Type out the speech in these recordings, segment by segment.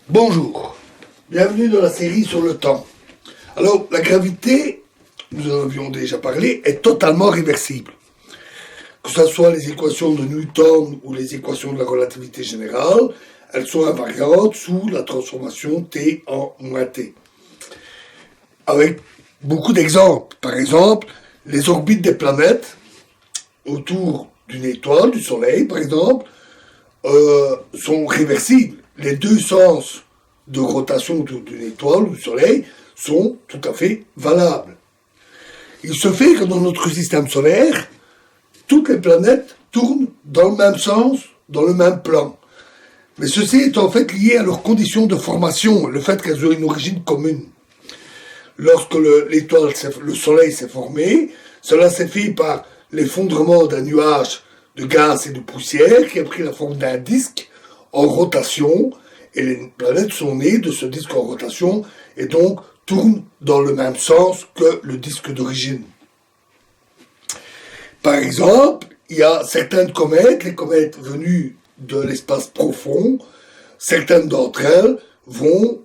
Bonjour, bienvenue dans la série sur le temps. Alors, la gravité, nous en avions déjà parlé, est totalement réversible. Que ce soit les équations de Newton ou les équations de la relativité générale, elles sont invariantes sous la transformation T en moins T. Avec beaucoup d'exemples. Par exemple, les orbites des planètes autour d'une étoile, du Soleil par exemple, sont réversibles. Les deux sens de rotation autour d'une étoile ou du Soleil sont tout à fait valables. Il se fait que dans notre système solaire, toutes les planètes tournent dans le même sens, dans le même plan. Mais ceci est en fait lié à leurs conditions de formation, le fait qu'elles ont une origine commune. Lorsque le Soleil s'est formé, cela s'est fait par l'effondrement d'un nuage de gaz et de poussière qui a pris la forme d'un disque en rotation, et les planètes sont nées de ce disque en rotation et donc tournent dans le même sens que le disque d'origine. Par exemple, il y a certaines comètes, les comètes venues de l'espace profond, certaines d'entre elles vont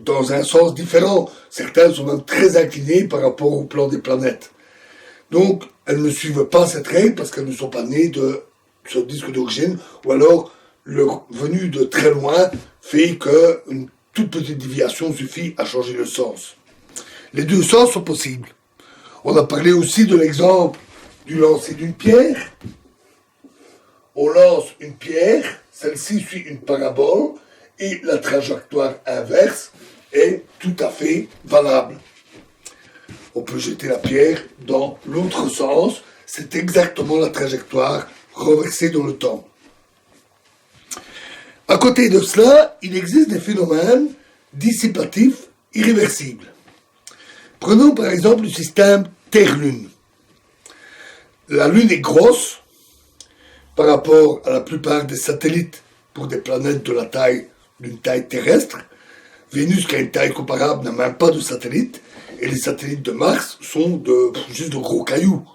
dans un sens différent. Certaines sont même très inclinées par rapport au plan des planètes. Donc, elles ne suivent pas cette règle parce qu'elles ne sont pas nées de ce disque d'origine, ou alors leur venue de très loin fait qu'une toute petite déviation suffit à changer le sens. Les deux sens sont possibles. On a parlé aussi de l'exemple du lancer d'une pierre. On lance une pierre, celle-ci suit une parabole, et la trajectoire inverse est tout à fait valable. On peut jeter la pierre dans l'autre sens, c'est exactement la trajectoire renversée dans le temps. À côté de cela, il existe des phénomènes dissipatifs irréversibles. Prenons par exemple le système Terre-Lune. La Lune est grosse par rapport à la plupart des satellites pour des planètes de la taille d'une taille terrestre. Vénus, qui a une taille comparable, n'a même pas de satellite, et les satellites de Mars sont juste de gros cailloux.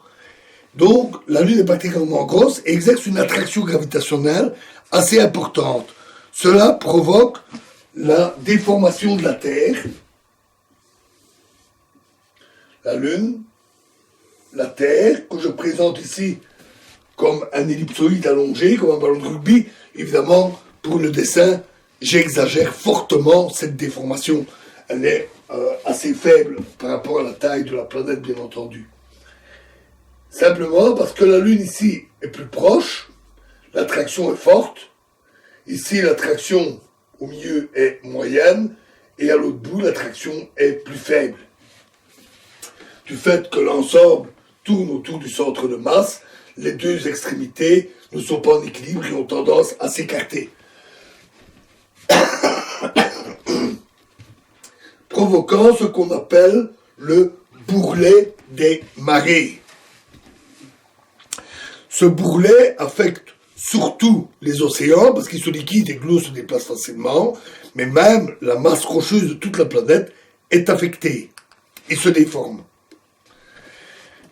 Donc, la Lune est particulièrement grosse et exerce une attraction gravitationnelle assez importante. Cela provoque la déformation de la Terre. La Lune, la Terre, que je présente ici comme un ellipsoïde allongé, comme un ballon de rugby. Évidemment, pour le dessin, j'exagère fortement cette déformation. Elle est assez faible par rapport à la taille de la planète, bien entendu. Simplement parce que la Lune ici est plus proche, l'attraction est forte. Ici, l'attraction au milieu est moyenne, et à l'autre bout, l'attraction est plus faible. Du fait que l'ensemble tourne autour du centre de masse, les deux extrémités ne sont pas en équilibre et ont tendance à s'écarter, provoquant ce qu'on appelle le bourrelet des marées. Ce bourrelet affecte surtout les océans, parce qu'ils sont liquides et que l'eau se déplace facilement, mais même la masse rocheuse de toute la planète est affectée et se déforme.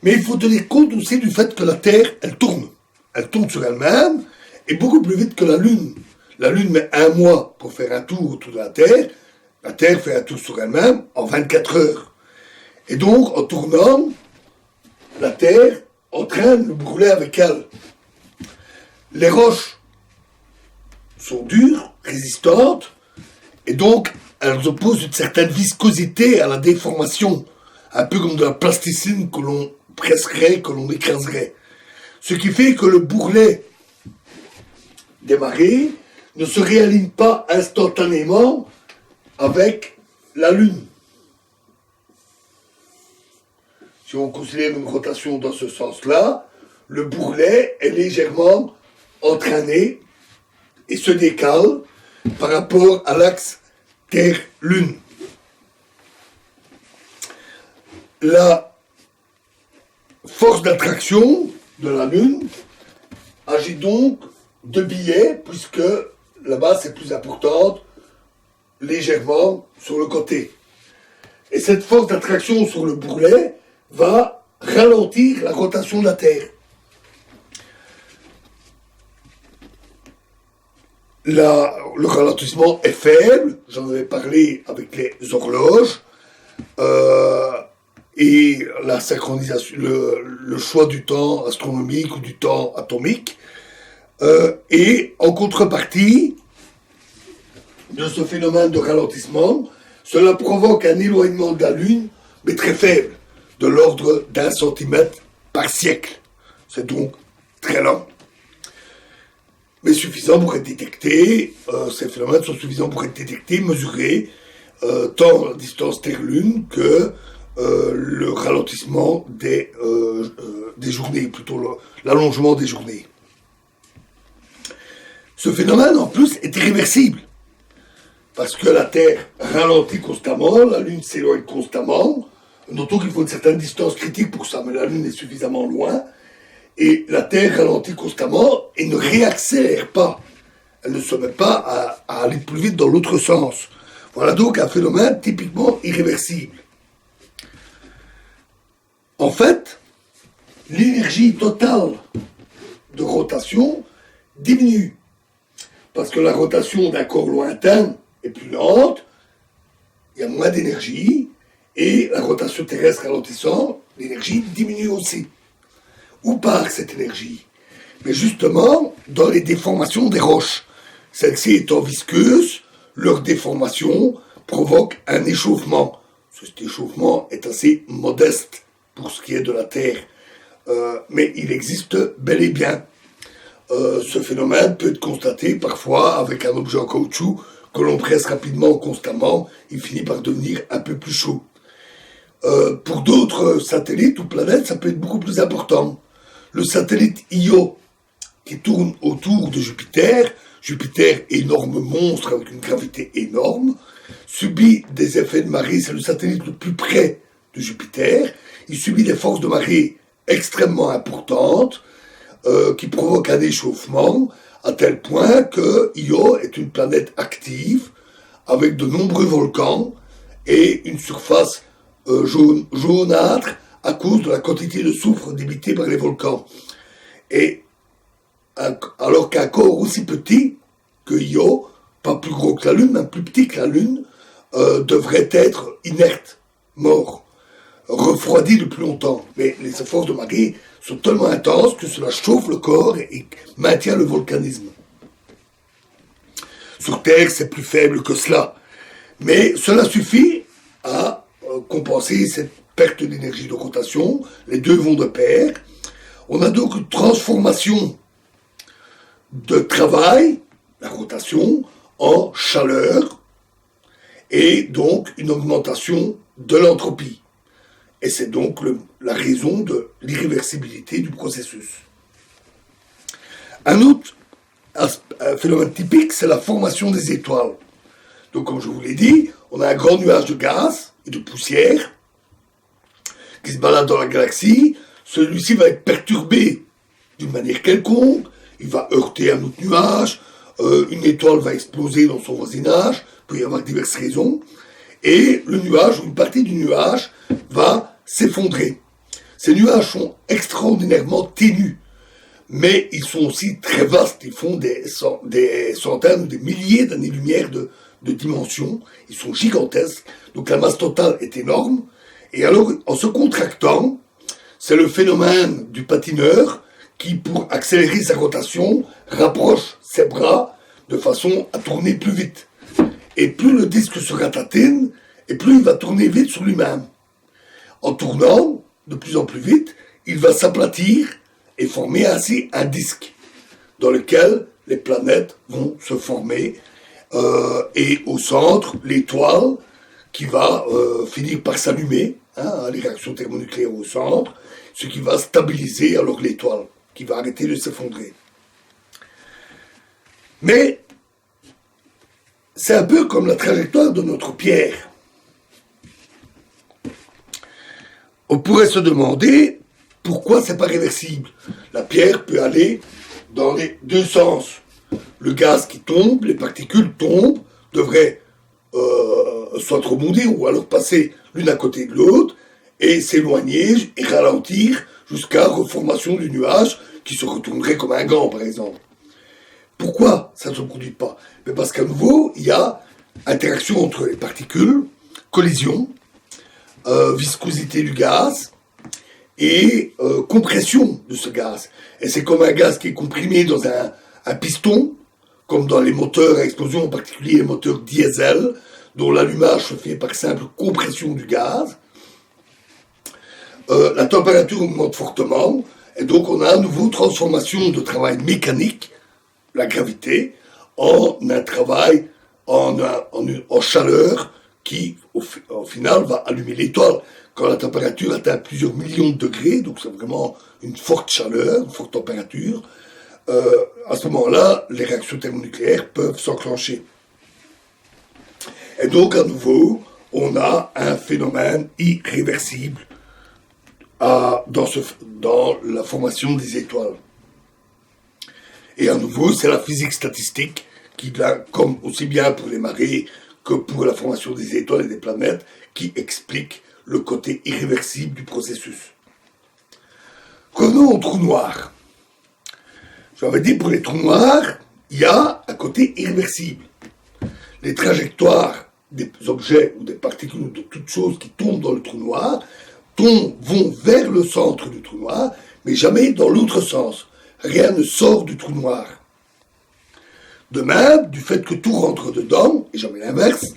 Mais il faut tenir compte aussi du fait que la Terre, elle tourne. Elle tourne sur elle-même, et beaucoup plus vite que la Lune. La Lune met 1 mois pour faire un tour autour de la Terre fait un tour sur elle-même en 24 heures. Et donc, en tournant, la Terre entraîne le bourrelet avec elle. Les roches sont dures, résistantes, et donc elles opposent une certaine viscosité à la déformation, un peu comme de la plasticine que l'on presserait, que l'on écraserait. Ce qui fait que le bourrelet des marées ne se réaligne pas instantanément avec la Lune. Si on considère une rotation dans ce sens-là, le bourrelet est légèrement entraîné et se décale par rapport à l'axe Terre-Lune. La force d'attraction de la Lune agit donc de biais, puisque la masse est plus importante, légèrement sur le côté. Et cette force d'attraction sur le bourrelet va ralentir la rotation de la Terre. le ralentissement est faible, j'en avais parlé avec les horloges, et la synchronisation, le choix du temps astronomique ou du temps atomique. Et en contrepartie de ce phénomène de ralentissement, cela provoque un éloignement de la Lune, mais très faible, de l'ordre d'1 centimètre par siècle. C'est donc très lent, mais suffisant pour être détecté. Ces phénomènes sont suffisants pour être détectés, mesurés, tant la distance Terre-Lune que le ralentissement des journées, plutôt l'allongement des journées. Ce phénomène, en plus, est irréversible, parce que la Terre ralentit constamment, la Lune s'éloigne constamment. Notons qu'il faut une certaine distance critique pour ça, mais la Lune est suffisamment loin, et la Terre ralentit constamment et ne réaccélère pas. Elle ne se met pas à aller plus vite dans l'autre sens. Voilà donc un phénomène typiquement irréversible. En fait, l'énergie totale de rotation diminue, parce que la rotation d'un corps lointain est plus lente, il y a moins d'énergie, et la rotation terrestre ralentissant, l'énergie diminue aussi. Où part cette énergie? Mais justement, dans les déformations des roches. Celles-ci étant visqueuses, leur déformation provoque un échauffement. Cet échauffement est assez modeste pour ce qui est de la Terre, mais il existe bel et bien. Ce phénomène peut être constaté parfois avec un objet en caoutchouc que l'on presse rapidement, constamment, il finit par devenir un peu plus chaud. Pour d'autres satellites ou planètes, ça peut être beaucoup plus important. Le satellite Io, qui tourne autour de Jupiter, Jupiter, énorme monstre avec une gravité énorme, subit des effets de marée, c'est le satellite le plus près de Jupiter, il subit des forces de marée extrêmement importantes, qui provoquent un échauffement, à tel point que Io est une planète active, avec de nombreux volcans, et une surface jaunâtre, à cause de la quantité de soufre débitée par les volcans. Et alors qu'un corps aussi petit que Io, pas plus gros que la Lune, mais plus petit que la Lune, devrait être inerte, mort, refroidi depuis longtemps. Mais les efforts de marée sont tellement intenses que cela chauffe le corps et maintient le volcanisme. Sur Terre, c'est plus faible que cela. Mais cela suffit à compenser cette perte d'énergie de rotation. Les deux vont de pair. On a donc une transformation de travail, la rotation, en chaleur, et donc une augmentation de l'entropie. Et c'est donc la raison de l'irréversibilité du processus. Un autre phénomène typique, c'est la formation des étoiles. Donc, comme je vous l'ai dit, on a un grand nuage de gaz et de poussière qui se balade dans la galaxie. Celui-ci va être perturbé d'une manière quelconque, il va heurter un autre nuage, une étoile va exploser dans son voisinage, il peut y avoir diverses raisons, et le nuage, ou une partie du nuage, va s'effondrer. Ces nuages sont extraordinairement ténus, mais ils sont aussi très vastes, ils font des centaines ou des milliers d'années-lumière de dimensions, ils sont gigantesques, donc la masse totale est énorme, et alors, en se contractant, c'est le phénomène du patineur qui, pour accélérer sa rotation, rapproche ses bras de façon à tourner plus vite. Et plus le disque se ratatine, et plus il va tourner vite sur lui-même. En tournant de plus en plus vite, il va s'aplatir et former ainsi un disque dans lequel les planètes vont se former, et au centre, l'étoile qui va finir par s'allumer, les réactions thermonucléaires au centre, ce qui va stabiliser alors l'étoile, qui va arrêter de s'effondrer. Mais c'est un peu comme la trajectoire de notre pierre. On pourrait se demander pourquoi c'est pas réversible. La pierre peut aller dans les deux sens. Le gaz qui tombe, les particules tombent, devraient soit rebondir ou alors passer l'une à côté de l'autre et s'éloigner et ralentir jusqu'à reformation du nuage qui se retournerait comme un gant par exemple. Pourquoi ça ne se produit pas? Mais parce qu'à nouveau, il y a interaction entre les particules, collision, viscosité du gaz et compression de ce gaz. Et c'est comme un gaz qui est comprimé dans un piston, comme dans les moteurs à explosion, en particulier les moteurs diesel, dont l'allumage se fait par simple compression du gaz. La température augmente fortement, et donc on a à nouveau transformation de travail mécanique, la gravité, en un travail en chaleur qui, au final, va allumer l'étoile. Quand la température atteint plusieurs millions de degrés, donc c'est vraiment une forte chaleur, une forte température, à ce moment-là, les réactions thermonucléaires peuvent s'enclencher. Et donc, à nouveau, on a un phénomène irréversible dans la formation des étoiles. Et à nouveau, c'est la physique statistique qui, comme aussi bien pour les marées que pour la formation des étoiles et des planètes, qui explique le côté irréversible du processus. Revenons au trou noir. J'avais dit pour les trous noirs, il y a un côté irréversible. Les trajectoires des objets ou des particules ou de toutes choses qui tombent dans le trou noir vont vers le centre du trou noir, mais jamais dans l'autre sens. Rien ne sort du trou noir. De même, du fait que tout rentre dedans, et jamais l'inverse,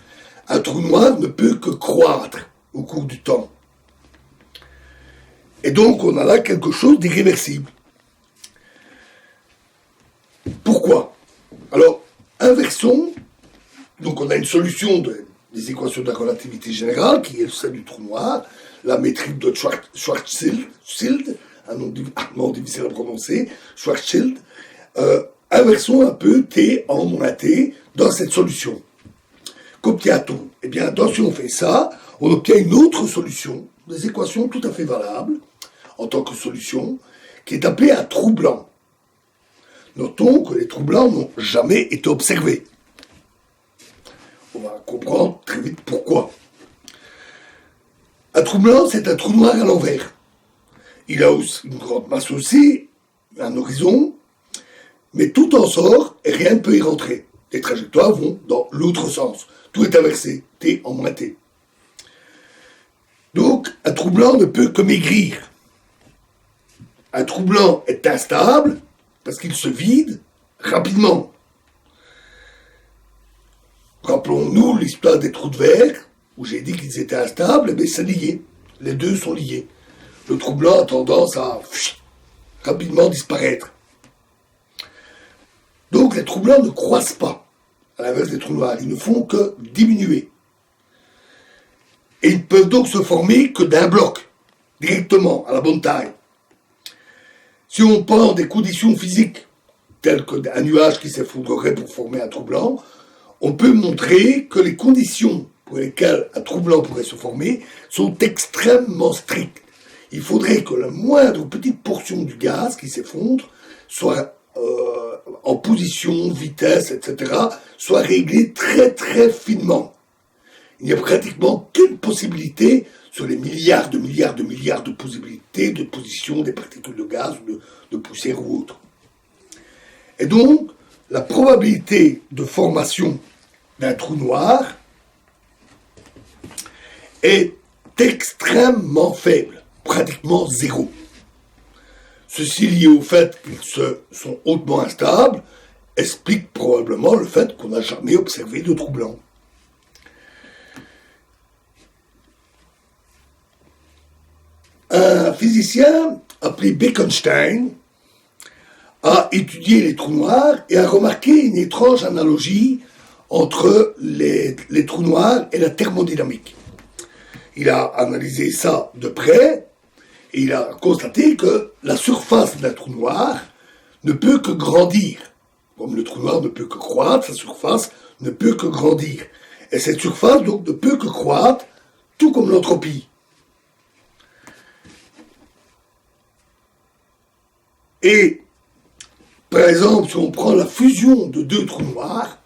un trou noir ne peut que croître au cours du temps. Et donc, on a là quelque chose d'irréversible. Pourquoi? Alors, inversons. Donc, on a une solution des équations de la relativité générale, qui est celle du trou noir, la métrique de Schwarzschild, un nom difficile à prononcer, Schwarzschild. Inversons un peu T en moins T dans cette solution. Qu'obtient-on? Eh bien, si on fait ça, on obtient une autre solution, des équations tout à fait valables, en tant que solution, qui est appelée un trou blanc. Notons que les trous blancs n'ont jamais été observés. On va comprendre très vite pourquoi. Un trou blanc, c'est un trou noir à l'envers. Il a aussi une grande masse aussi, un horizon, mais tout en sort et rien ne peut y rentrer. Les trajectoires vont dans l'autre sens. Tout est inversé, T en moins T. Donc, un trou blanc ne peut que maigrir. Un trou blanc est instable parce qu'il se vide rapidement. Rappelons-nous l'histoire des trous de verre, où j'ai dit qu'ils étaient instables, mais c'est lié. Les deux sont liés. Le trou blanc a tendance à rapidement disparaître. Donc les trous blancs ne croissent pas, à l'inverse des trous noirs. Ils ne font que diminuer. Et ils peuvent donc se former que d'un bloc, directement, à la bonne taille. Si on prend des conditions physiques, telles qu'un nuage qui s'effondrerait pour former un trou blanc, on peut montrer que les conditions pour lesquelles un trou blanc pourrait se former sont extrêmement strictes. Il faudrait que la moindre petite portion du gaz qui s'effondre soit en position, vitesse, etc., soit réglée très très finement. Il n'y a pratiquement qu'une possibilité sur les milliards de possibilités de position des particules de gaz ou de poussière ou autre. Et donc, la probabilité de formation d'un trou noir est extrêmement faible, pratiquement zéro. Ceci lié au fait qu'ils sont hautement instables explique probablement le fait qu'on n'a jamais observé de trou blanc. Un physicien appelé Bekenstein a étudié les trous noirs et a remarqué une étrange analogie entre les trous noirs et la thermodynamique. Il a analysé ça de près et il a constaté que la surface d'un trou noir ne peut que grandir. Comme le trou noir ne peut que croître, sa surface ne peut que grandir. Et cette surface donc ne peut que croître, tout comme l'entropie. Et, par exemple, si on prend la fusion de deux trous noirs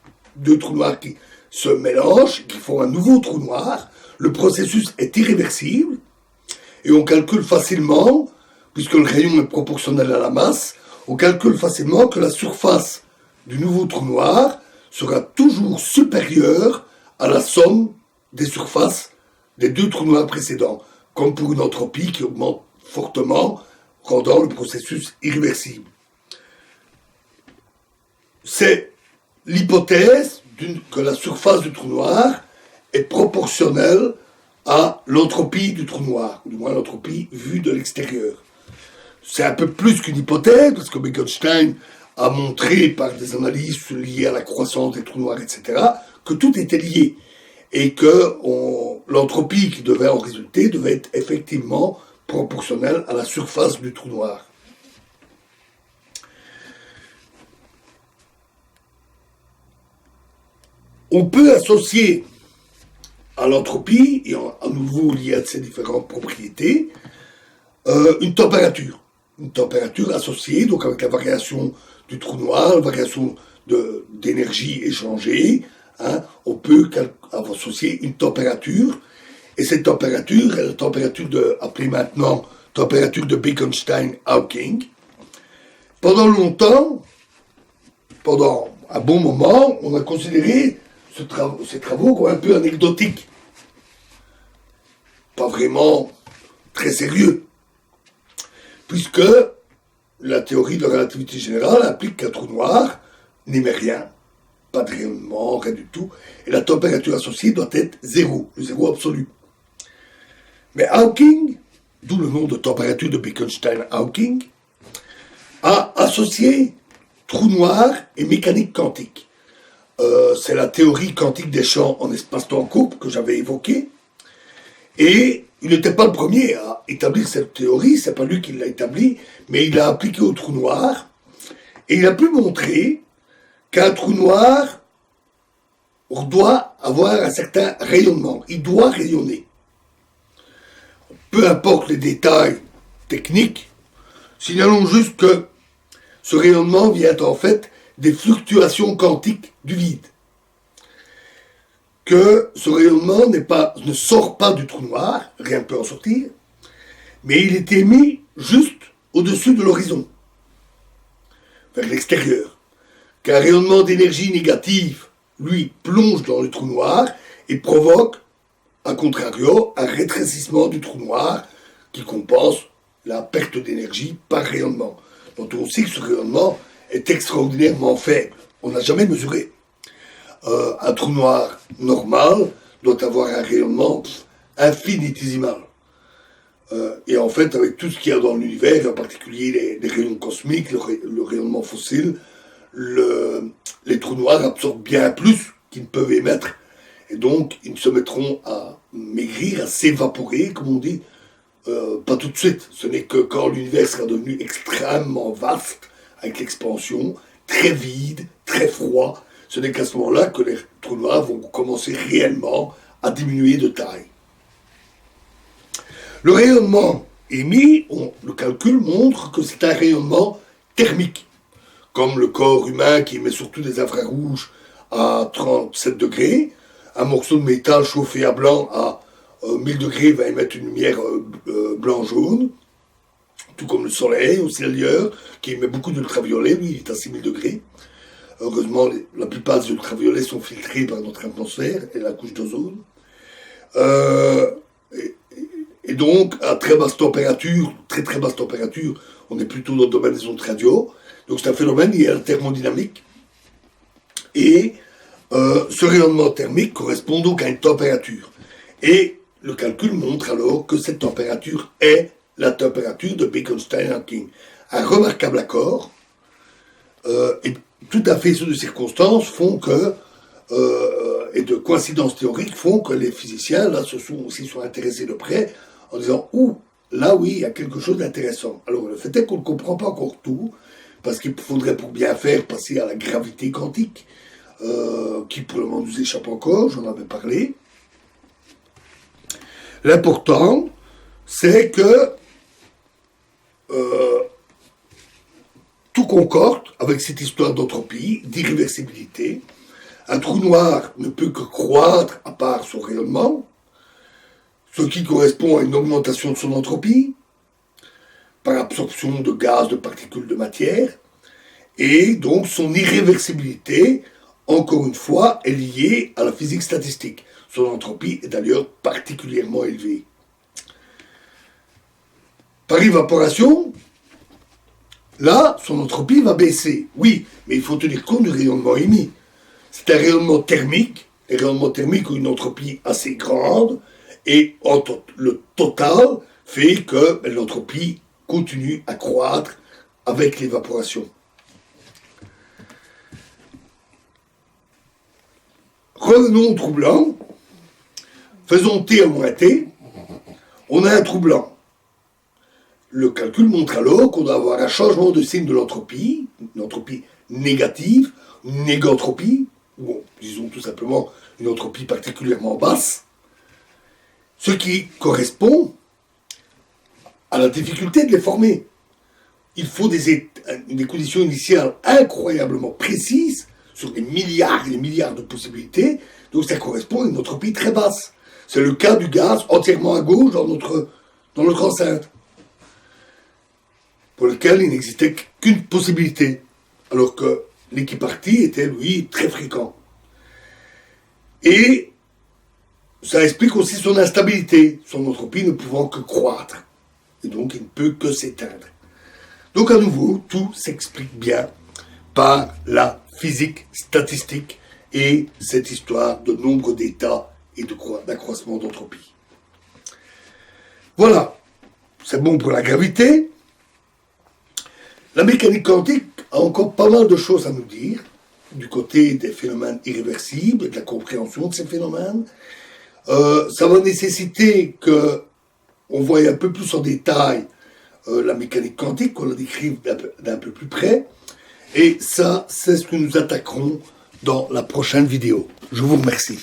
qui se mélangent, qui font un nouveau trou noir, le processus est irréversible, et on calcule facilement, puisque le rayon est proportionnel à la masse, on calcule facilement que la surface du nouveau trou noir sera toujours supérieure à la somme des surfaces des deux trous noirs précédents, comme pour une entropie qui augmente fortement, rendant le processus irréversible. C'est l'hypothèse que la surface du trou noir est proportionnelle à l'entropie du trou noir, ou du moins l'entropie vue de l'extérieur. C'est un peu plus qu'une hypothèse, parce que Bekenstein a montré par des analyses liées à la croissance des trous noirs, etc., que tout était lié, et que l'entropie qui devait en résulter devait être effectivement proportionnelle à la surface du trou noir. On peut associer à l'entropie, et à nouveau liée à ses différentes propriétés, une température. Une température associée, donc avec la variation du trou noir, la variation d'énergie échangée, hein, on peut associer une température, et cette température est la température appelée maintenant température de Bekenstein-Hawking. Pendant longtemps, pendant un bon moment, on a considéré ces travaux comme un peu anecdotiques, pas vraiment très sérieux, puisque la théorie de la relativité générale implique qu'un trou noir n'émet rien, pas de rayonnement, rien du tout, et la température associée doit être zéro, le zéro absolu. Mais Hawking, d'où le nom de température de Bekenstein-Hawking, a associé trou noir et mécanique quantique. C'est la théorie quantique des champs en espace-temps couple que j'avais évoquée. Et il n'était pas le premier à établir cette théorie, c'est pas lui qui l'a établie, mais il l'a appliquée au trou noir. Et il a pu montrer qu'un trou noir doit avoir un certain rayonnement. Il doit rayonner. Peu importe les détails techniques, signalons juste que ce rayonnement vient en fait des fluctuations quantiques du vide. Que ce rayonnement ne sort pas du trou noir, rien ne peut en sortir, mais il est émis juste au-dessus de l'horizon, vers l'extérieur. Qu'un rayonnement d'énergie négative, lui, plonge dans le trou noir et provoque, a contrario, un rétrécissement du trou noir qui compense la perte d'énergie par rayonnement. Donc on sait que ce rayonnement est extraordinairement faible. On n'a jamais mesuré. Un trou noir normal doit avoir un rayonnement infinitésimal. Et en fait, avec tout ce qu'il y a dans l'univers, en particulier les rayons cosmiques, le rayonnement fossile, les trous noirs absorbent bien plus qu'ils ne peuvent émettre. Et donc, ils se mettront à maigrir, à s'évaporer, comme on dit, pas tout de suite. Ce n'est que quand l'univers sera devenu extrêmement vaste, avec l'expansion, très vide, très froid, ce n'est qu'à ce moment-là que les trous noirs vont commencer réellement à diminuer de taille. Le rayonnement émis, le calcul montre que c'est un rayonnement thermique, comme le corps humain qui émet surtout des infrarouges à 37 degrés. Un morceau de métal chauffé à blanc à 1000 degrés va émettre une lumière blanc-jaune, tout comme le soleil aussi d'ailleurs, qui émet beaucoup d'ultraviolet, lui il est à 6000 degrés. Heureusement, la plupart des ultraviolets sont filtrés par notre atmosphère et la couche d'ozone. Et donc, à très basse température, très très basse température, on est plutôt dans le domaine des ondes radio. Donc c'est un phénomène lié à la thermodynamique. Et ce rayonnement thermique correspond donc à une température. Et le calcul montre alors que cette température est la température de Bekenstein-Hawking. Un remarquable accord, et tout à fait de circonstances font que, et de coïncidences théoriques font que les physiciens là se sont intéressés de près en disant là oui, il y a quelque chose d'intéressant. Alors le fait est qu'on ne comprend pas encore tout, parce qu'il faudrait pour bien faire passer à la gravité quantique, qui pour le moment nous échappe encore, j'en avais parlé. L'important, c'est que tout concorde avec cette histoire d'entropie, d'irréversibilité. Un trou noir ne peut que croître à part son rayonnement, ce qui correspond à une augmentation de son entropie, par absorption de gaz, de particules de matière, Et donc son irréversibilité, encore une fois, est liée à la physique statistique. Son entropie est d'ailleurs particulièrement élevée. Par évaporation, là, son entropie va baisser. Oui, mais il faut tenir compte du rayonnement émis. C'est un rayonnement thermique. Les rayonnements thermiques ont une entropie assez grande. Et le total fait que l'entropie continue à croître avec l'évaporation. Revenons au trou blanc. Faisons T à moins T. On a un trou blanc. Le calcul montre alors qu'on doit avoir un changement de signe de l'entropie, une entropie négative, une négantropie, ou disons tout simplement une entropie particulièrement basse, ce qui correspond à la difficulté de les former. Il faut des conditions initiales incroyablement précises sur des milliards et des milliards de possibilités, donc ça correspond à une entropie très basse. C'est le cas du gaz entièrement à gauche dans notre enceinte, pour lequel il n'existait qu'une possibilité, alors que l'équipartie était, lui, très fréquent. Et ça explique aussi son instabilité, son entropie ne pouvant que croître, et donc il ne peut que s'éteindre. Donc à nouveau, tout s'explique bien par la physique statistique et cette histoire de nombre d'états et d'accroissement d'entropie. Voilà, c'est bon pour la gravité. La mécanique quantique a encore pas mal de choses à nous dire, du côté des phénomènes irréversibles, de la compréhension de ces phénomènes. Ça va nécessiter qu'on voie un peu plus en détail la mécanique quantique, qu'on la décrive d'un peu plus près. Et ça, c'est ce que nous attaquerons dans la prochaine vidéo. Je vous remercie.